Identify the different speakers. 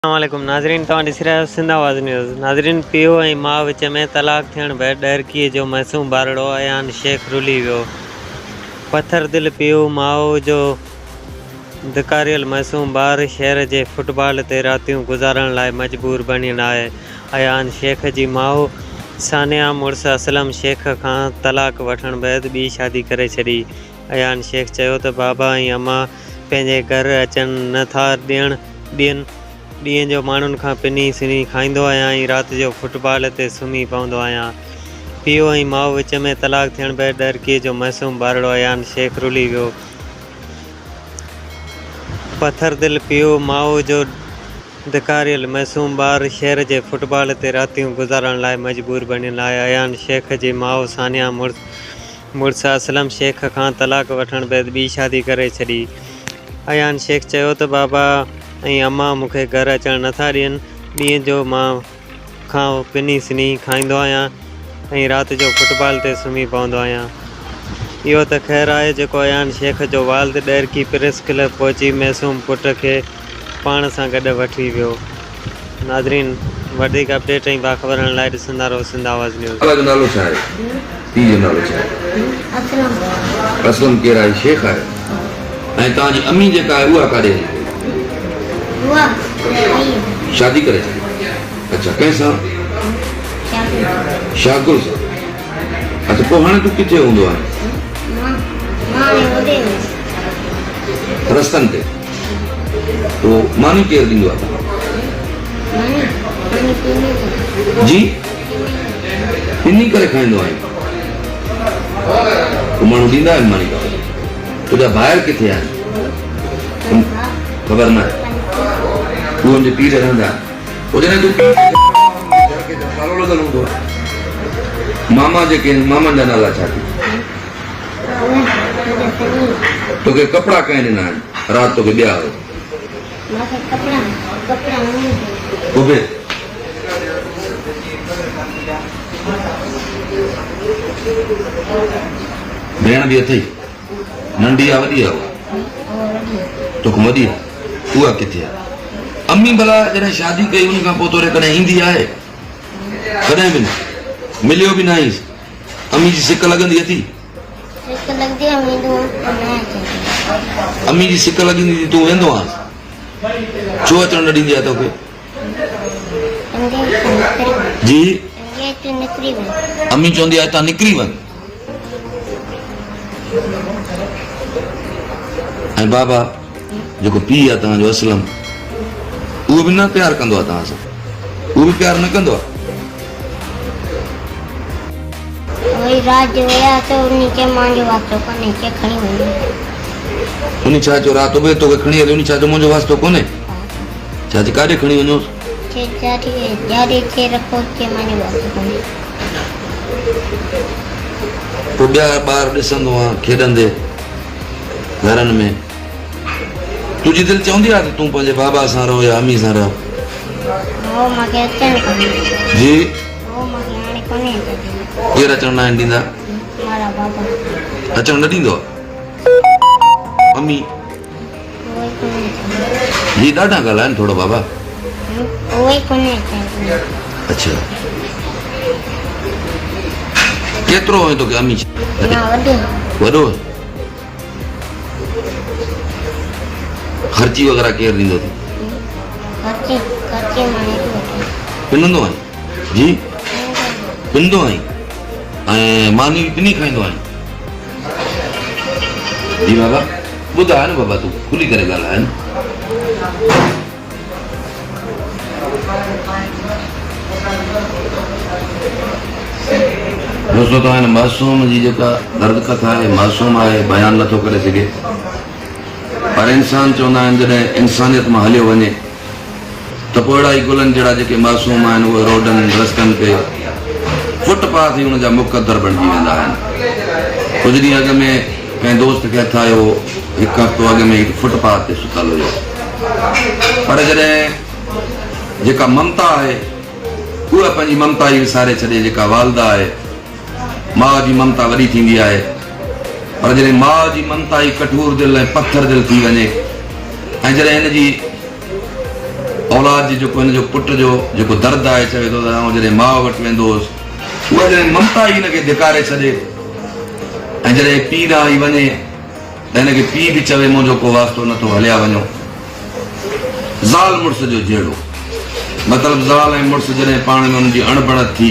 Speaker 1: अस्सलामुअलैकुम नाज़रीन, तव्हां ॾिसी रहिया आहियो सिंध आवाज़ न्यूज़। नाज़रीन, पीउ ऐं माउ विच में तलाक थियण बैदि ॾरकीअ जो मासूम ॿारड़ो अयान शेख रुली वियो। पथर दिल पीउ माउ जो धिकारियल मासूम ॿारु शहर जे फुटबॉल ते रातियूं गुज़ारण लाइ मजबूर बणियल आहे। अयान शेख जी माउ सानिया मुड़ुस असलम शेख खां तलाक वठण बैदि ॿी शादी करे छॾी। अयान शेख चयो त बाबा ऐं अम्मा पंहिंजे घर अचणु नथा ॾियनि। ॾींहं जो माण्हुनि खां पिनी सिनी खाईंदो आहियां ऐं राति जो फुटबॉल ते सुम्ही पवंदो आहियां। पीउ ऐं माउ विच में तलाक थियण बैदि ॾरकीअ जो मासूम ॿारड़ो अयान शेख रुली वियो। पथर दिल पीउ माउ जो धिकारियल मासूम ॿारु शहर जे फुटबॉल ते रातियूं गुज़ारण लाइ मजबूर बणियल आहे। अयान शेख जी माउ सानिया मुड़ुस असलम शेख खां तलाक वठण बैदि ॿी शादी करे छॾी। अयान शेख चयो त बाबा ऐं अम्मा मूंखे घरु अचणु नथा ॾियनि। ॾींहं जो मां खां पिनी सिनी खाईंदो आहियां ऐं राति जो फुटबॉल ते सुम्ही पवंदो आहियां। इहो त ख़ैरु आहे जेको अयान शेख जो वालिद ॾरकी प्रेस क्लब पहुची मासूम पुट खे पाण सां गॾु वठी वियो। नाज़रीन, वधीक अपडेट ऐं बाख़बरनि लाइ ॾिसंदा रहो सिंध आवाज़ न्यूज़।
Speaker 2: नालो छा आहे? पीउ जो नालो छा आहे? असलम केरु आहे? शेख आहे। ऐं तव्हांजी अम्मी जेका आहे उहा काॾे हली? शादी करे छॾी। अच्छा, कंहिंसां? शागुल सां। अच्छा, पोइ हाणे तूं किथे हूंदो आहे? रस्तनि ते। पोइ मानी केरु ॾींदो आहे? जी, पिनी करे खाईंदो आहे। पोइ माण्हू ॾींदा आहिनि मानी? तुंहिंजा ॿाहिरि किथे आहिनि? ख़बर न आहे। तूं हुनजे पीउ रहंदा पोइ जॾहिं तूं तालो लॻल हूंदो आहे। मामा जेके आहिनि, मामनि जा नाला छा थी? तोखे कपिड़ा कंहिं ॾिना आहिनि? राति तोखे ॿिया हुयो? भेण बि अथई? नंढी आहे वॾी आहे? तोखे वॾी आहे? उहा किथे आहे? अम्मी भला जॾहिं शादी कई उन खां पोइ तोरे कॾहिं ईंदी आहे? कॾहिं बि न मिलियो बि न आईंसि। अम्मी जी सिक लॻंदी अथई? अम्मी जी सिक लॻंदी थी तूं वेंदो आहीं? छो अचणु न ॾींदी आहे तोखे? जी, अम्मी चवंदी आहे हितां निकिरी वञ। ऐं बाबा जेको पीउ आहे तव्हांजो असलम, उहो बि न प्यार कंदो आहे तव्हां सां? उहो बि प्यार न कंदो आहे? उन छा चयो राति उभे तोखे खणी हलियो? उन छा चयो मुंहिंजो वास्तो कोन्हे? छा चई काॾे खणी वञोसि? पोइ ॿिया ॿार ॾिसंदो आहे खेॾंदे घरनि में। तुंहिंजी दिलि चवंदी आहे त तूं पंहिंजे बाबा सां रहो या अम्मी सां रहो? जी, केरु अचणु न ॾींदा? अचणु न ॾींदो आहे? अम्मी जी ॾाढा ॻाल्हाइनि थोरो बाबा। अच्छा, केतिरो हुयो तोखे अम्मी? वॾो? ख़र्ची वग़ैरह केरु ॾींदो अथई? पिनंदो आहीं? जी, पिनंदो आहीं? ऐं मानी बि पिनी खाईंदो आहीं? जी बाबा, ॿुधाए न बाबा, तूं खुली करे ॻाल्हाए न। दोस्तो, तव्हां हिन मासूम जी जेका दर्द कथा आहे, मासूम आहे, बयानु नथो करे सघे। पर इंसान चवंदा आहिनि जॾहिं इंसानियत मां हलियो वञे त पोइ अहिड़ा ई गुलनि जहिड़ा जेके मासूम आहिनि उहे रोडनि रस्तनि ते फुटपाथ ई हुनजा मुक़दर बणिजी वेंदा आहिनि। कुझु ॾींहं अॻु में कंहिं दोस्त खे हथु आयो, हिकु हफ़्तो अॻु में हिकु फुटपाथ ते सुतल हुयो। पर जॾहिं जेका ममता आहे उहा पंहिंजी ममता ई विसारे छॾे, जेका वालदा आहे, माउ जी ममता वॾी थींदी आहे। पर जॾहिं माउ जी ममता ई कठोर दिलि ऐं पथर दिलि थी वञे ऐं जॾहिं हिन जी औलाद जी जेको हिन जो पुट जो जेको दर्द आहे चवे थो त आउं जॾहिं माउ वटि वेंदो हुउसि उहा जॾहिं ममता ई हिनखे धिकारे छॾे ऐं जॾहिं पीउ ॾांहुं ई वञे त हिनखे पीउ बि चवे मुंहिंजो को वास्तो नथो हलिया वञो। ज़ाल मुड़ुस जो जहिड़ो मतिलबु ज़ाल ऐं मुड़ुस जॾहिं पाण में हुनजी अणबणत थी